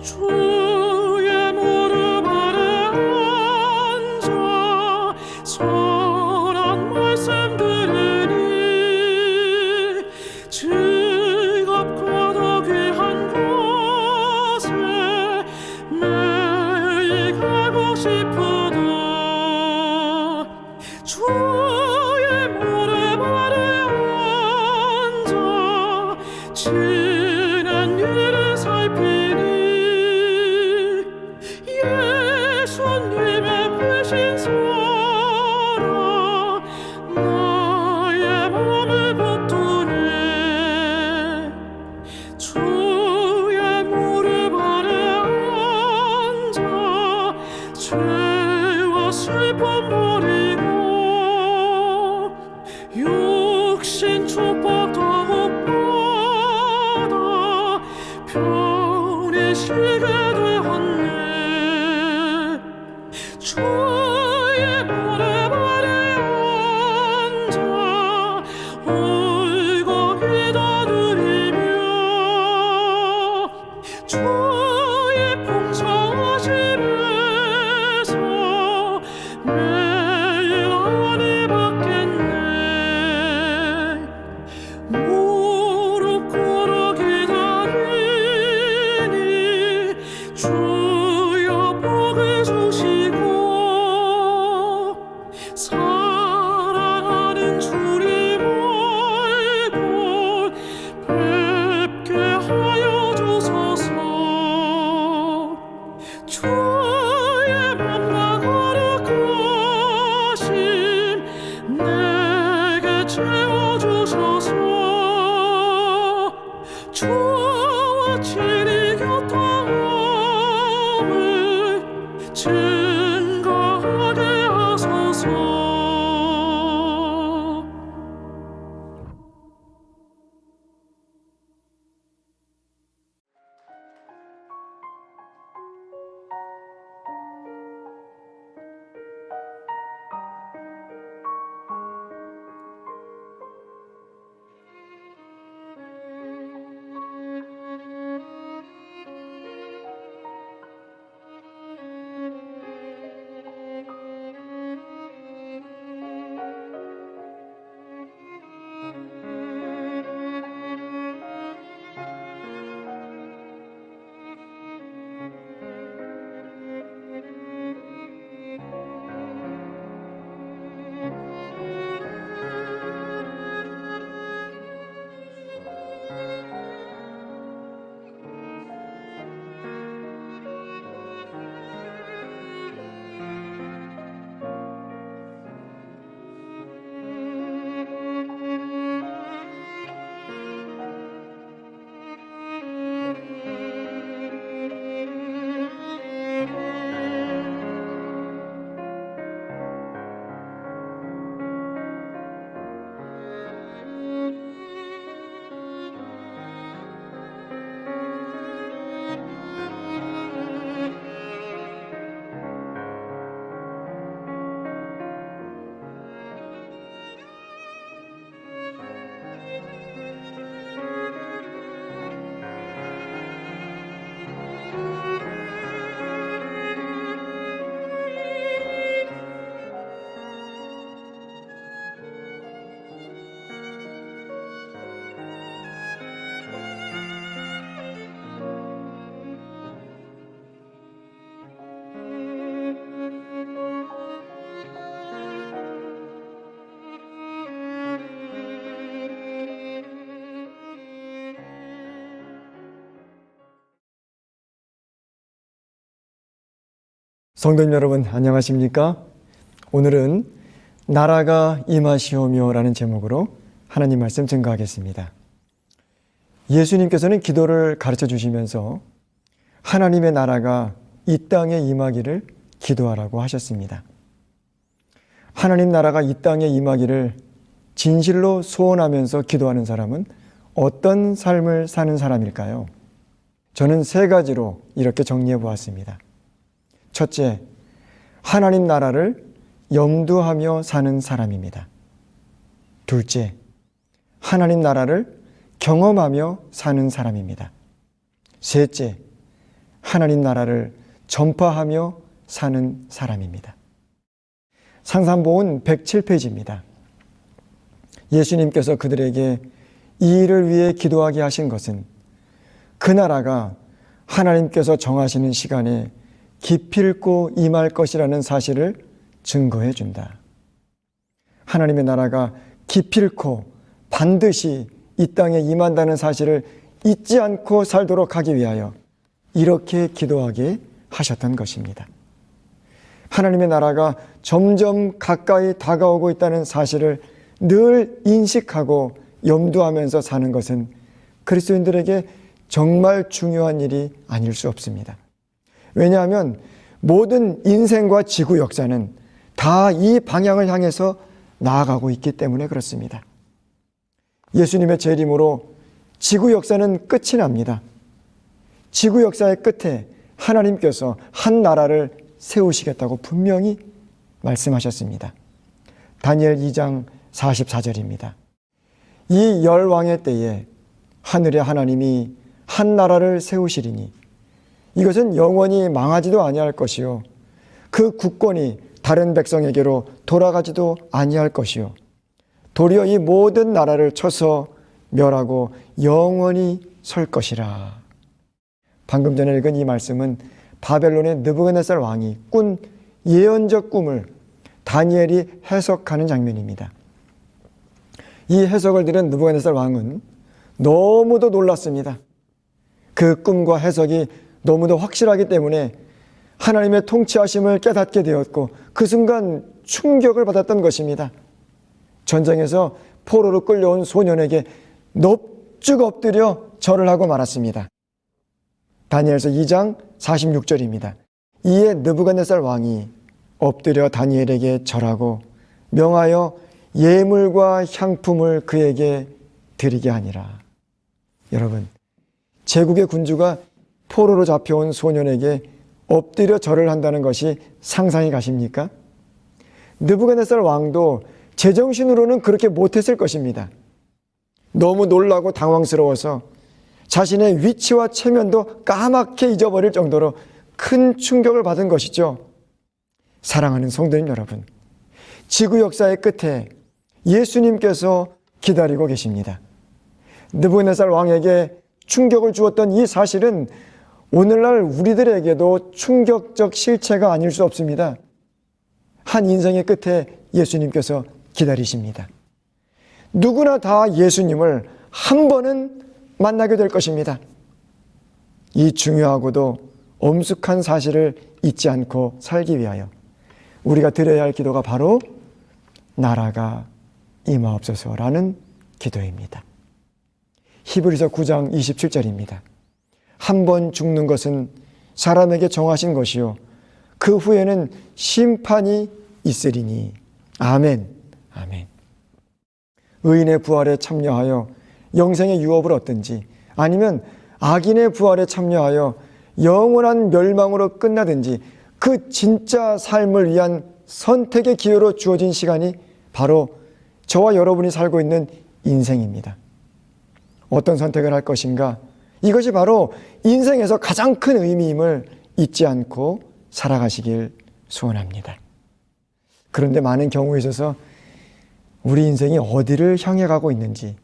주의 무릎 아래 앉아 선한 말씀 들으니 즐겁고도 귀한 곳에 매일 가고 싶으다. 주의 무릎 아래 앉아 지난 일을 살피니 예수님의 크신 사랑 나의 몸을 붙드네. 주의 무릎 아래 앉아 죄와 슬픔 버리고 육신 축복 더욱 받아 편히 쉬게 되었네. 주의 무릎 아래 앉아 울고 기도드리며 주의 봉사하심에서 매일 은혜 받겠네. 무릎 꿇어 기다리니 주여 복을 주시고 사랑하는 주님 얼굴 뵙게 하여 주소서. 주의 맘과 거룩하심 내게 채워주소서. 주와 친히 교통함을 증거하게 하소서. 성도님 여러분 안녕하십니까? 오늘은 나라가 임하시오며 라는 제목으로 하나님 말씀 증거하겠습니다. 예수님께서는 기도를 가르쳐 주시면서 하나님의 나라가 이 땅에 임하기를 기도하라고 하셨습니다. 하나님 나라가 이 땅에 임하기를 진실로 소원하면서 기도하는 사람은 어떤 삶을 사는 사람일까요? 저는 세 가지로 이렇게 정리해 보았습니다. 첫째, 하나님 나라를 염두하며 사는 사람입니다. 둘째, 하나님 나라를 경험하며 사는 사람입니다. 셋째, 하나님 나라를 전파하며 사는 사람입니다. 상산복음 107페이지입니다. 예수님께서 그들에게 이 일을 위해 기도하게 하신 것은 그 나라가 하나님께서 정하시는 시간에 기필코 임할 것이라는 사실을 증거해 준다. 하나님의 나라가 기필코 반드시 이 땅에 임한다는 사실을 잊지 않고 살도록 하기 위하여 이렇게 기도하게 하셨던 것입니다. 하나님의 나라가 점점 가까이 다가오고 있다는 사실을 늘 인식하고 염두하면서 사는 것은 그리스도인들에게 정말 중요한 일이 아닐 수 없습니다. 왜냐하면 모든 인생과 지구 역사는 다 이 방향을 향해서 나아가고 있기 때문에 그렇습니다. 예수님의 재림으로 지구 역사는 끝이 납니다. 지구 역사의 끝에 하나님께서 한 나라를 세우시겠다고 분명히 말씀하셨습니다. 다니엘 2장 44절입니다. 이 열왕의 때에 하늘의 하나님이 한 나라를 세우시리니 이것은 영원히 망하지도 아니할 것이요 그 국권이 다른 백성에게로 돌아가지도 아니할 것이요 도리어 이 모든 나라를 쳐서 멸하고 영원히 설 것이라. 방금 전에 읽은 이 말씀은 바벨론의 느부갓네살 왕이 꾼 예언적 꿈을 다니엘이 해석하는 장면입니다. 이 해석을 들은 느부갓네살 왕은 너무도 놀랐습니다. 그 꿈과 해석이 너무도 확실하기 때문에 하나님의 통치하심을 깨닫게 되었고 그 순간 충격을 받았던 것입니다. 전쟁에서 포로로 끌려온 소년에게 넙죽 엎드려 절을 하고 말았습니다. 다니엘서 2장 46절입니다. 이에 느부갓네살 왕이 엎드려 다니엘에게 절하고 명하여 예물과 향품을 그에게 드리게 하니라. 여러분, 제국의 군주가 포로로 잡혀온 소년에게 엎드려 절을 한다는 것이 상상이 가십니까? 느부갓네살 왕도 제정신으로는 그렇게 못했을 것입니다. 너무 놀라고 당황스러워서 자신의 위치와 체면도 까맣게 잊어버릴 정도로 큰 충격을 받은 것이죠. 사랑하는 성도님 여러분, 지구 역사의 끝에 예수님께서 기다리고 계십니다. 느부갓네살 왕에게 충격을 주었던 이 사실은 오늘날 우리들에게도 충격적 실체가 아닐 수 없습니다. 한 인생의 끝에 예수님께서 기다리십니다. 누구나 다 예수님을 한 번은 만나게 될 것입니다. 이 중요하고도 엄숙한 사실을 잊지 않고 살기 위하여 우리가 드려야 할 기도가 바로 나라가 임하옵소서라는 기도입니다. 히브리서 9장 27절입니다. 한 번 죽는 것은 사람에게 정하신 것이요 그 후에는 심판이 있으리니. 아멘. 아멘. 의인의 부활에 참여하여 영생의 유업을 얻든지 아니면 악인의 부활에 참여하여 영원한 멸망으로 끝나든지 그 진짜 삶을 위한 선택의 기회로 주어진 시간이 바로 저와 여러분이 살고 있는 인생입니다. 어떤 선택을 할 것인가? 이것이 바로 인생에서 가장 큰 의미임을 잊지 않고 살아가시길 소원합니다. 그런데 많은 경우에 있어서 우리 인생이 어디를 향해 가고 있는지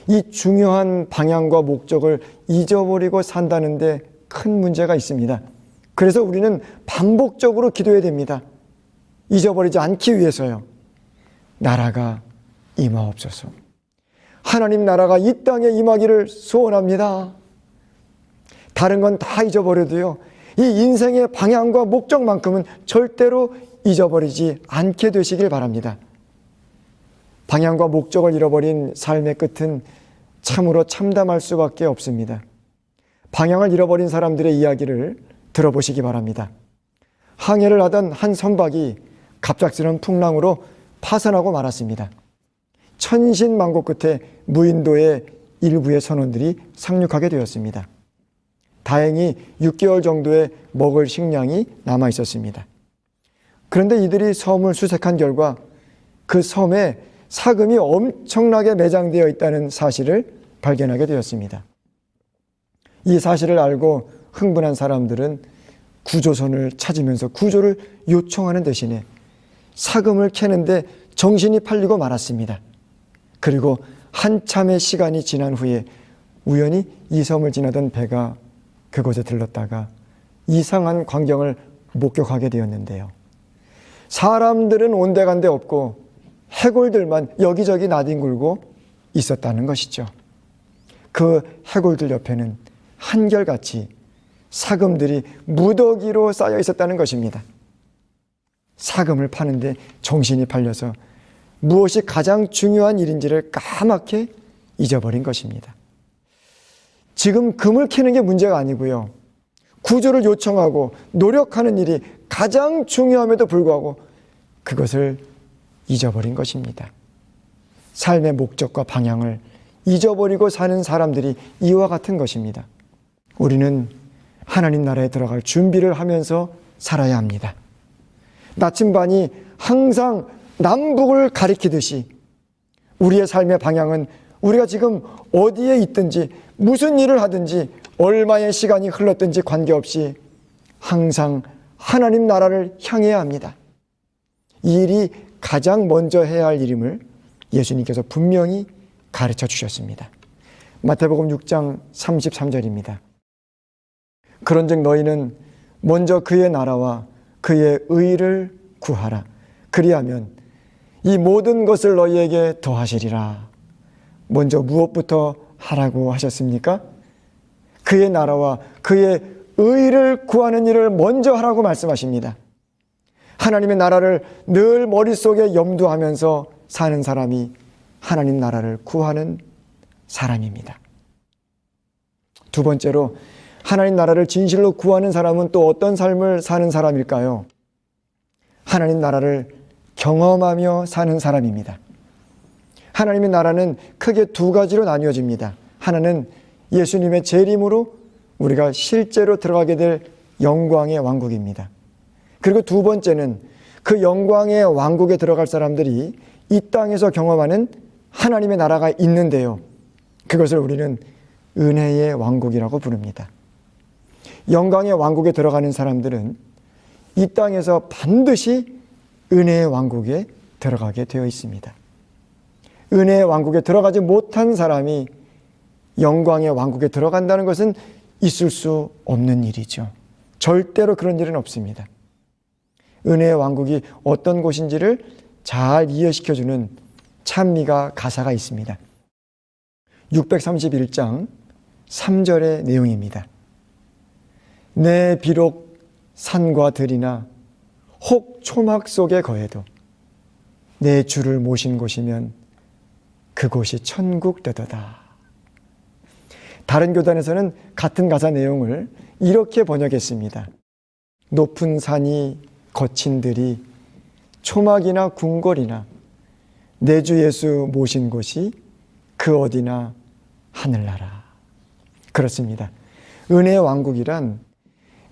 이 중요한 방향과 목적을 잊어버리고 산다는데 큰 문제가 있습니다. 그래서 우리는 반복적으로 기도해야 됩니다. 잊어버리지 않기 위해서요. 나라가 임하옵소서. 하나님 나라가 이 땅에 임하기를 소원합니다. 다른 건 다 잊어버려도요, 이 인생의 방향과 목적만큼은 절대로 잊어버리지 않게 되시길 바랍니다. 방향과 목적을 잃어버린 삶의 끝은 참으로 참담할 수밖에 없습니다. 방향을 잃어버린 사람들의 이야기를 들어보시기 바랍니다. 항해를 하던 한 선박이 갑작스러운 풍랑으로 파산하고 말았습니다. 천신만고 끝에 무인도의 일부의 선원들이 상륙하게 되었습니다. 다행히 6개월 정도의 먹을 식량이 남아 있었습니다. 그런데 이들이 섬을 수색한 결과 그 섬에 사금이 엄청나게 매장되어 있다는 사실을 발견하게 되었습니다. 이 사실을 알고 흥분한 사람들은 구조선을 찾으면서 구조를 요청하는 대신에 사금을 캐는데 정신이 팔리고 말았습니다. 그리고 한참의 시간이 지난 후에 우연히 이 섬을 지나던 배가 그곳에 들렀다가 이상한 광경을 목격하게 되었는데요. 사람들은 온데간데 없고 해골들만 여기저기 나뒹굴고 있었다는 것이죠. 그 해골들 옆에는 한결같이 사금들이 무더기로 쌓여 있었다는 것입니다. 사금을 파는데 정신이 팔려서 무엇이 가장 중요한 일인지를 까맣게 잊어버린 것입니다. 지금 금을 캐는 게 문제가 아니고요. 구조를 요청하고 노력하는 일이 가장 중요함에도 불구하고 그것을 잊어버린 것입니다. 삶의 목적과 방향을 잊어버리고 사는 사람들이 이와 같은 것입니다. 우리는 하나님 나라에 들어갈 준비를 하면서 살아야 합니다. 나침반이 항상 남북을 가리키듯이 우리의 삶의 방향은 우리가 지금 어디에 있든지 무슨 일을 하든지 얼마의 시간이 흘렀든지 관계없이 항상 하나님 나라를 향해야 합니다. 이 일이 가장 먼저 해야 할 일임을 예수님께서 분명히 가르쳐 주셨습니다. 마태복음 6장 33절입니다. 그런즉 너희는 먼저 그의 나라와 그의 의를 구하라. 그리하면 이 모든 것을 너희에게 더하시리라. 먼저 무엇부터 하라고 하셨습니까? 그의 나라와 그의 의를 구하는 일을 먼저 하라고 말씀하십니다. 하나님의 나라를 늘 머릿속에 염두하면서 사는 사람이 하나님 나라를 구하는 사람입니다. 두 번째로 하나님 나라를 진실로 구하는 사람은 또 어떤 삶을 사는 사람일까요? 하나님 나라를 경험하며 사는 사람입니다. 하나님의 나라는 크게 두 가지로 나뉘어집니다. 하나는 예수님의 재림으로 우리가 실제로 들어가게 될 영광의 왕국입니다. 그리고 두 번째는 그 영광의 왕국에 들어갈 사람들이 이 땅에서 경험하는 하나님의 나라가 있는데요. 그것을 우리는 은혜의 왕국이라고 부릅니다. 영광의 왕국에 들어가는 사람들은 이 땅에서 반드시 은혜의 왕국에 들어가게 되어 있습니다. 은혜의 왕국에 들어가지 못한 사람이 영광의 왕국에 들어간다는 것은 있을 수 없는 일이죠. 절대로 그런 일은 없습니다. 은혜의 왕국이 어떤 곳인지를 잘 이해시켜주는 찬미가 가사가 있습니다. 631장 3절의 내용입니다. 내 비록 산과 들이나 혹 초막 속에 거해도 내 주를 모신 곳이면 그곳이 천국 되도다. 다른 교단에서는 같은 가사 내용을 이렇게 번역했습니다. 높은 산이 거친 들이 초막이나 궁궐이나 내 주 예수 모신 곳이 그 어디나 하늘나라. 그렇습니다. 은혜의 왕국이란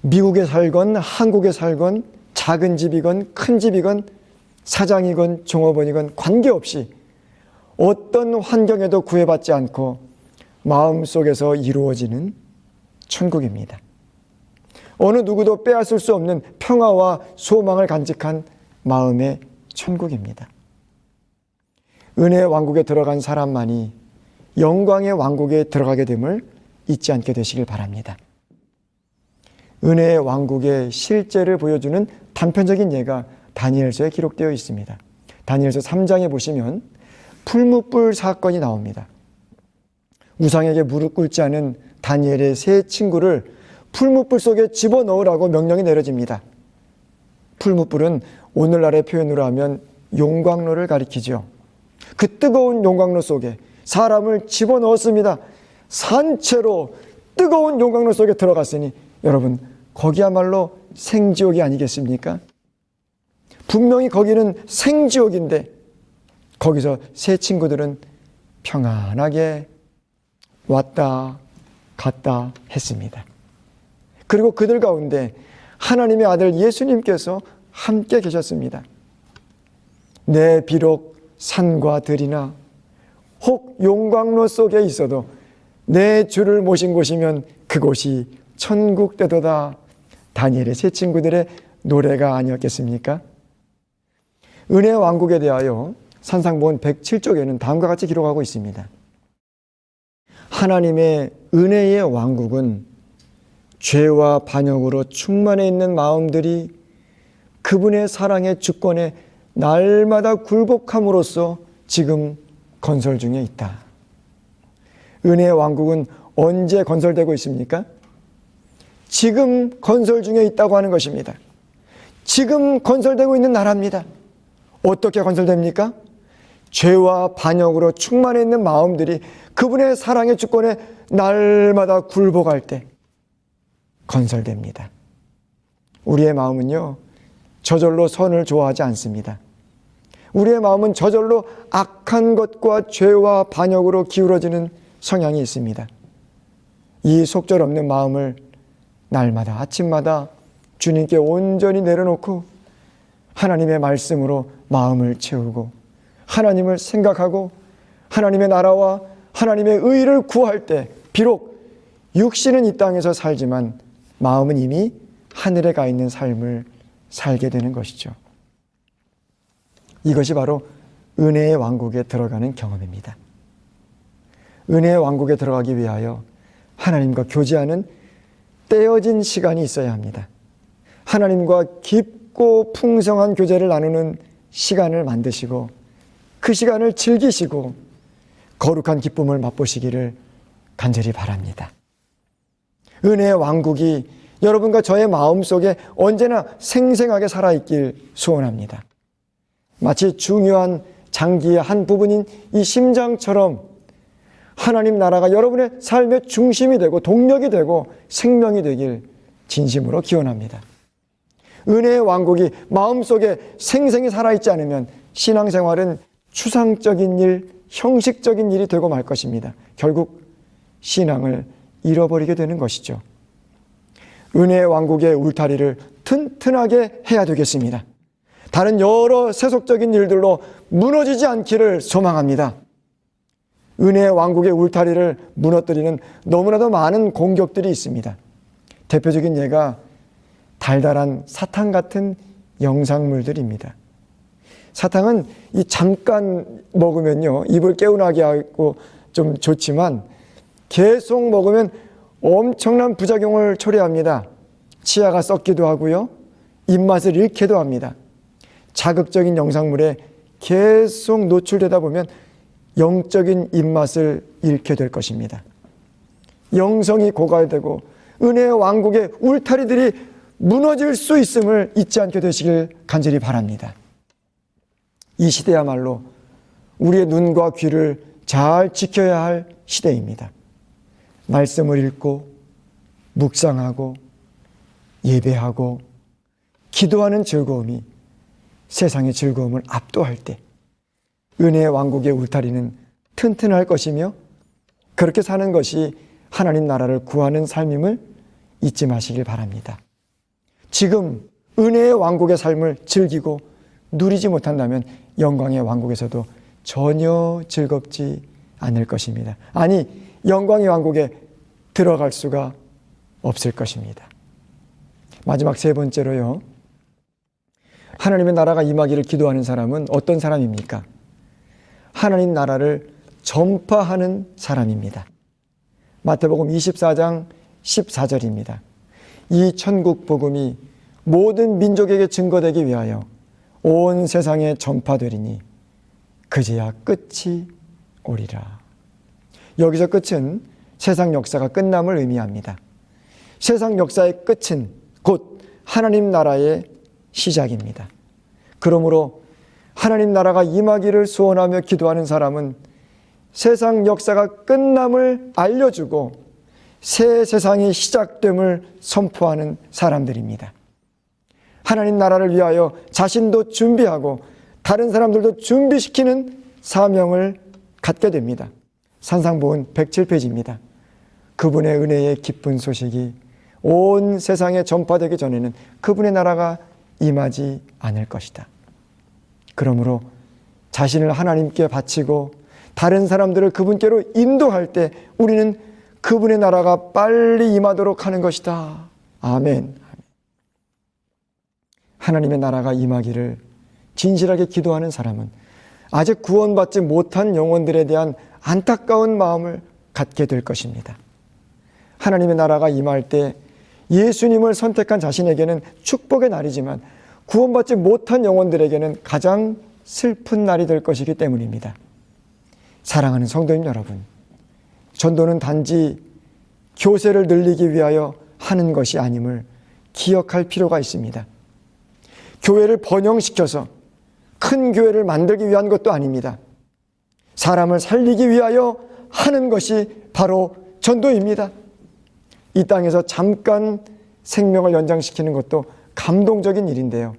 미국에 살건 한국에 살건 작은 집이건 큰 집이건 사장이건 종업원이건 관계없이 어떤 환경에도 구애받지 않고 마음속에서 이루어지는 천국입니다. 어느 누구도 빼앗을 수 없는 평화와 소망을 간직한 마음의 천국입니다. 은혜의 왕국에 들어간 사람만이 영광의 왕국에 들어가게 됨을 잊지 않게 되시길 바랍니다. 은혜의 왕국의 실제를 보여주는 단편적인 예가 다니엘서에 기록되어 있습니다. 다니엘서 3장에 보시면 풀무불 사건이 나옵니다. 우상에게 무릎 꿇지 않은 다니엘의 세 친구를 풀무불 속에 집어넣으라고 명령이 내려집니다. 풀무불은 오늘날의 표현으로 하면 용광로를 가리키죠. 그 뜨거운 용광로 속에 사람을 집어넣었습니다. 산채로 뜨거운 용광로 속에 들어갔으니 여러분 거기야말로 생지옥이 아니겠습니까? 분명히 거기는 생지옥인데 거기서 세 친구들은 평안하게 왔다 갔다 했습니다. 그리고 그들 가운데 하나님의 아들 예수님께서 함께 계셨습니다. 내 비록 산과 들이나 혹 용광로 속에 있어도 내 주를 모신 곳이면 그곳이 천국 때도다. 다니엘의 세 친구들의 노래가 아니었겠습니까? 은혜의 왕국에 대하여 산상본 107쪽에는 다음과 같이 기록하고 있습니다. 하나님의 은혜의 왕국은 죄와 반역으로 충만해 있는 마음들이 그분의 사랑의 주권에 날마다 굴복함으로써 지금 건설 중에 있다. 은혜의 왕국은 언제 건설되고 있습니까? 지금 건설 중에 있다고 하는 것입니다. 지금 건설되고 있는 나라입니다. 어떻게 건설됩니까? 죄와 반역으로 충만해 있는 마음들이 그분의 사랑의 주권에 날마다 굴복할 때 건설됩니다. 우리의 마음은요, 저절로 선을 좋아하지 않습니다. 우리의 마음은 저절로 악한 것과 죄와 반역으로 기울어지는 성향이 있습니다. 이 속절없는 마음을 날마다 아침마다 주님께 온전히 내려놓고 하나님의 말씀으로 마음을 채우고 하나님을 생각하고 하나님의 나라와 하나님의 의를 구할 때 비록 육신은 이 땅에서 살지만 마음은 이미 하늘에 가 있는 삶을 살게 되는 것이죠. 이것이 바로 은혜의 왕국에 들어가는 경험입니다. 은혜의 왕국에 들어가기 위하여 하나님과 교제하는 떼어진 시간이 있어야 합니다. 하나님과 깊고 풍성한 교제를 나누는 시간을 만드시고 그 시간을 즐기시고 거룩한 기쁨을 맛보시기를 간절히 바랍니다. 은혜의 왕국이 여러분과 저의 마음속에 언제나 생생하게 살아있길 소원합니다. 마치 중요한 장기의 한 부분인 이 심장처럼 하나님 나라가 여러분의 삶의 중심이 되고 동력이 되고 생명이 되길 진심으로 기원합니다. 은혜의 왕국이 마음속에 생생히 살아있지 않으면 신앙생활은 추상적인 일, 형식적인 일이 되고 말 것입니다. 결국 신앙을 잃어버리게 되는 것이죠. 은혜의 왕국의 울타리를 튼튼하게 해야 되겠습니다. 다른 여러 세속적인 일들로 무너지지 않기를 소망합니다. 은혜의 왕국의 울타리를 무너뜨리는 너무나도 많은 공격들이 있습니다. 대표적인 예가 달달한 사탕 같은 영상물들입니다. 사탕은 이 잠깐 먹으면요, 입을 개운하게 하고 좀 좋지만 계속 먹으면 엄청난 부작용을 초래합니다. 치아가 썩기도 하고요, 입맛을 잃게도 합니다. 자극적인 영상물에 계속 노출되다 보면 영적인 입맛을 잃게 될 것입니다. 영성이 고갈되고 은혜의 왕국의 울타리들이 무너질 수 있음을 잊지 않게 되시길 간절히 바랍니다. 이 시대야말로 우리의 눈과 귀를 잘 지켜야 할 시대입니다. 말씀을 읽고 묵상하고 예배하고 기도하는 즐거움이 세상의 즐거움을 압도할 때 은혜의 왕국의 울타리는 튼튼할 것이며 그렇게 사는 것이 하나님 나라를 구하는 삶임을 잊지 마시길 바랍니다. 지금 은혜의 왕국의 삶을 즐기고 누리지 못한다면 영광의 왕국에서도 전혀 즐겁지 않을 것입니다. 아니, 영광의 왕국에 들어갈 수가 없을 것입니다. 마지막 세 번째로요, 하나님의 나라가 임하기를 기도하는 사람은 어떤 사람입니까? 하나님 나라를 전파하는 사람입니다. 마태복음 24장 14절입니다. 이 천국 복음이 모든 민족에게 증거되기 위하여 온 세상에 전파되리니 그제야 끝이 오리라. 여기서 끝은 세상 역사가 끝남을 의미합니다. 세상 역사의 끝은 곧 하나님 나라의 시작입니다. 그러므로 하나님 나라가 임하기를 소원하며 기도하는 사람은 세상 역사가 끝남을 알려주고 새 세상이 시작됨을 선포하는 사람들입니다. 하나님 나라를 위하여 자신도 준비하고 다른 사람들도 준비시키는 사명을 갖게 됩니다. 산상보훈 107페이지입니다. 그분의 은혜의 기쁜 소식이 온 세상에 전파되기 전에는 그분의 나라가 임하지 않을 것이다. 그러므로 자신을 하나님께 바치고 다른 사람들을 그분께로 인도할 때 우리는 그분의 나라가 빨리 임하도록 하는 것이다. 아멘. 하나님의 나라가 임하기를 진실하게 기도하는 사람은 아직 구원받지 못한 영혼들에 대한 안타까운 마음을 갖게 될 것입니다. 하나님의 나라가 임할 때 예수님을 선택한 자신에게는 축복의 날이지만 구원받지 못한 영혼들에게는 가장 슬픈 날이 될 것이기 때문입니다. 사랑하는 성도님 여러분, 전도는 단지 교세를 늘리기 위하여 하는 것이 아님을 기억할 필요가 있습니다. 교회를 번영시켜서 큰 교회를 만들기 위한 것도 아닙니다. 사람을 살리기 위하여 하는 것이 바로 전도입니다. 이 땅에서 잠깐 생명을 연장시키는 것도 감동적인 일인데요.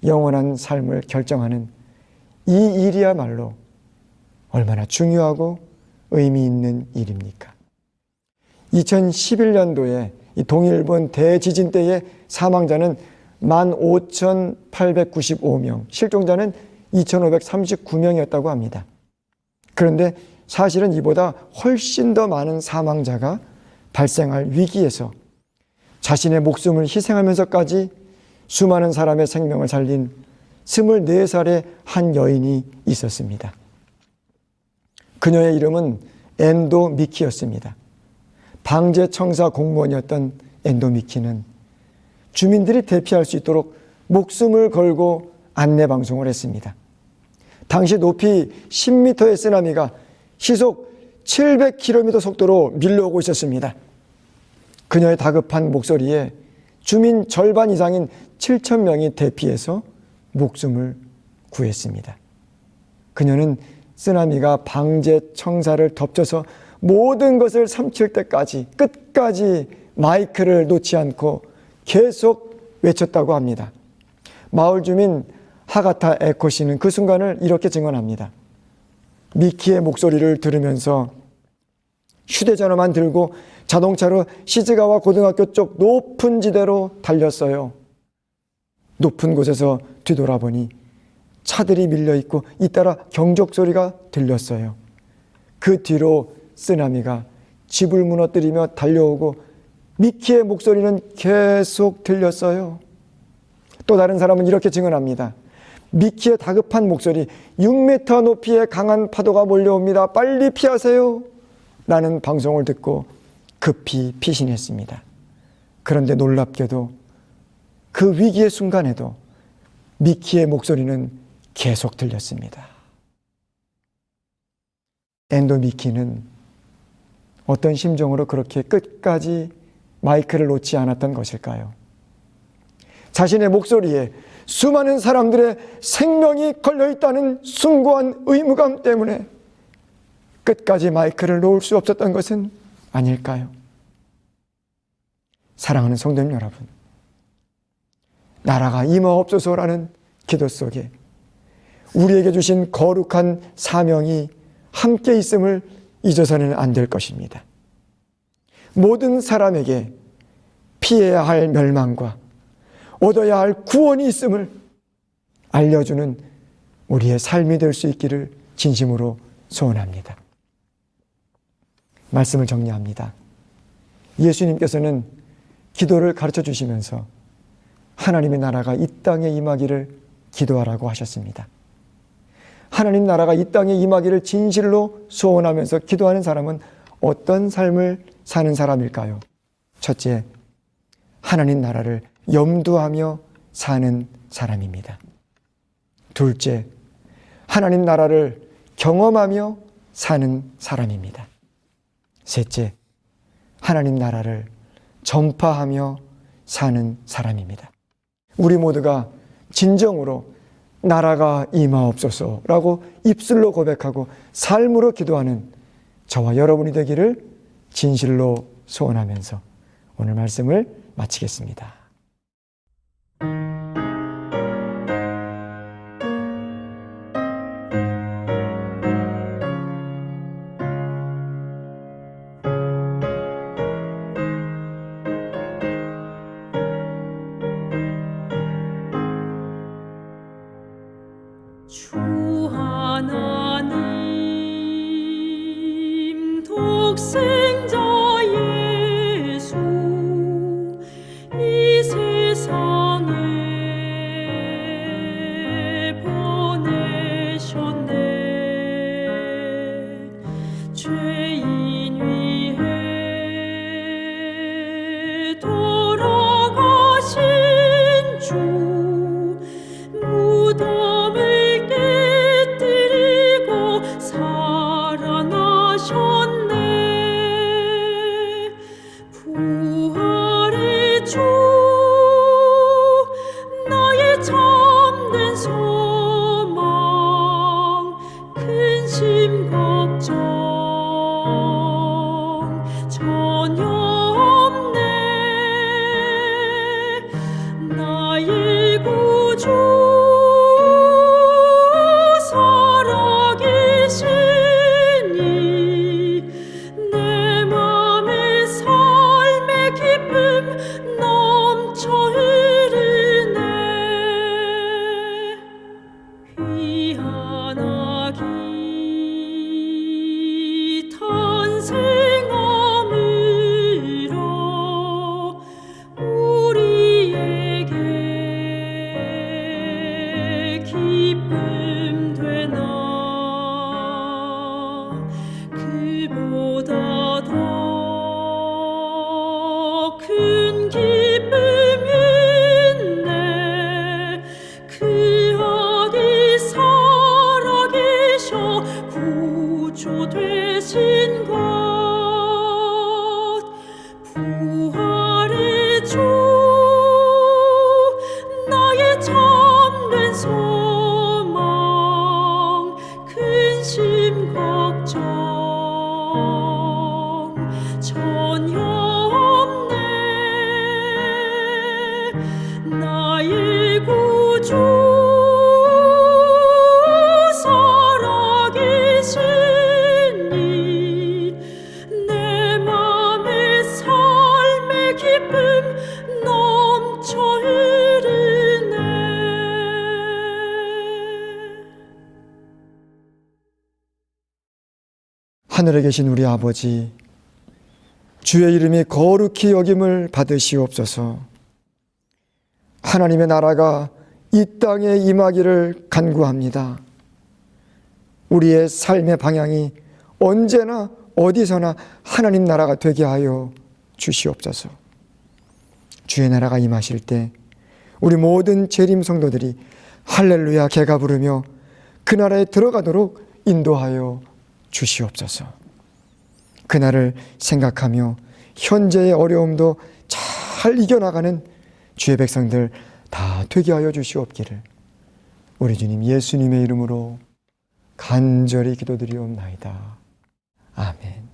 영원한 삶을 결정하는 이 일이야말로 얼마나 중요하고 의미 있는 일입니까? 2011년도에 동일본 대지진 때의 사망자는 15,895명, 실종자는 2,539명이었다고 합니다. 그런데 사실은 이보다 훨씬 더 많은 사망자가 발생할 위기에서 자신의 목숨을 희생하면서까지 수많은 사람의 생명을 살린 24살의 한 여인이 있었습니다. 그녀의 이름은 엔도 미키였습니다. 방재청사 공무원이었던 엔도 미키는 주민들이 대피할 수 있도록 목숨을 걸고 안내방송을 했습니다. 당시 높이 10m의 쓰나미가 시속 700km 속도로 밀려오고 있었습니다. 그녀의 다급한 목소리에 주민 절반 이상인 7,000명이 대피해서 목숨을 구했습니다. 그녀는 쓰나미가 방재청사를 덮쳐서 모든 것을 삼킬 때까지 끝까지 마이크를 놓지 않고 계속 외쳤다고 합니다. 마을 주민 하가타 에코 씨는 그 순간을 이렇게 증언합니다. 미키의 목소리를 들으면서 휴대전화만 들고 자동차로 시즈가와 고등학교 쪽 높은 지대로 달렸어요. 높은 곳에서 뒤돌아보니 차들이 밀려있고 잇따라 경적 소리가 들렸어요. 그 뒤로 쓰나미가 집을 무너뜨리며 달려오고 미키의 목소리는 계속 들렸어요. 또 다른 사람은 이렇게 증언합니다. 미키의 다급한 목소리, 6m 높이의 강한 파도가 몰려옵니다. 빨리 피하세요. 라는 방송을 듣고 급히 피신했습니다. 그런데 놀랍게도 그 위기의 순간에도 미키의 목소리는 계속 들렸습니다. 엔도 미키는 어떤 심정으로 그렇게 끝까지 마이크를 놓지 않았던 것일까요? 자신의 목소리에 수많은 사람들의 생명이 걸려있다는 숭고한 의무감 때문에 끝까지 마이크를 놓을 수 없었던 것은 아닐까요? 사랑하는 성도님 여러분, 나라가 임하옵소서라는 기도 속에 우리에게 주신 거룩한 사명이 함께 있음을 잊어서는 안 될 것입니다. 모든 사람에게 피해야 할 멸망과 얻어야 할 구원이 있음을 알려주는 우리의 삶이 될 수 있기를 진심으로 소원합니다. 말씀을 정리합니다. 예수님께서는 기도를 가르쳐 주시면서 하나님의 나라가 이 땅에 임하기를 기도하라고 하셨습니다. 하나님 나라가 이 땅에 임하기를 진실로 소원하면서 기도하는 사람은 어떤 삶을 사는 사람일까요? 첫째, 하나님 나라를 염두하며 사는 사람입니다. 둘째, 하나님 나라를 경험하며 사는 사람입니다. 셋째, 하나님 나라를 전파하며 사는 사람입니다. 우리 모두가 진정으로 나라가 임하옵소서라고 입술로 고백하고 삶으로 기도하는 저와 여러분이 되기를 진실로 소원하면서 오늘 말씀을 마치겠습니다. 주 하나님 독생자 주 나의 참된 소망 근심 걱정 전혀 없네. 나의 구주 살아계시니 내 맘에 삶의 기쁨 넘쳐 흐르네. 귀환하기 탄생함으로 우리에게 기쁨 되나. 그보다 더 큰 기쁨이 있네. 그 아기 살아계셔 구주 되신 것. 부활의 주 나의 참된 소망 근심 걱정 전혀 없네. 나의 구주 살아계시니 내 맘에 삶의 기쁨 넘쳐 흐르네. 하늘에 계신 우리 아버지, 주의 이름이 거룩히 여김을 받으시옵소서. 하나님의 나라가 이 땅에 임하기를 간구합니다. 우리의 삶의 방향이 언제나 어디서나 하나님 나라가 되게 하여 주시옵소서. 주의 나라가 임하실 때 우리 모든 재림 성도들이 할렐루야 개가 부르며 그 나라에 들어가도록 인도하여 주시옵소서. 그날을 생각하며 현재의 어려움도 잘 이겨나가는 주의 백성들 다 되게 하여 주시옵기를 우리 주님 예수님의 이름으로 간절히 기도드리옵나이다. 아멘.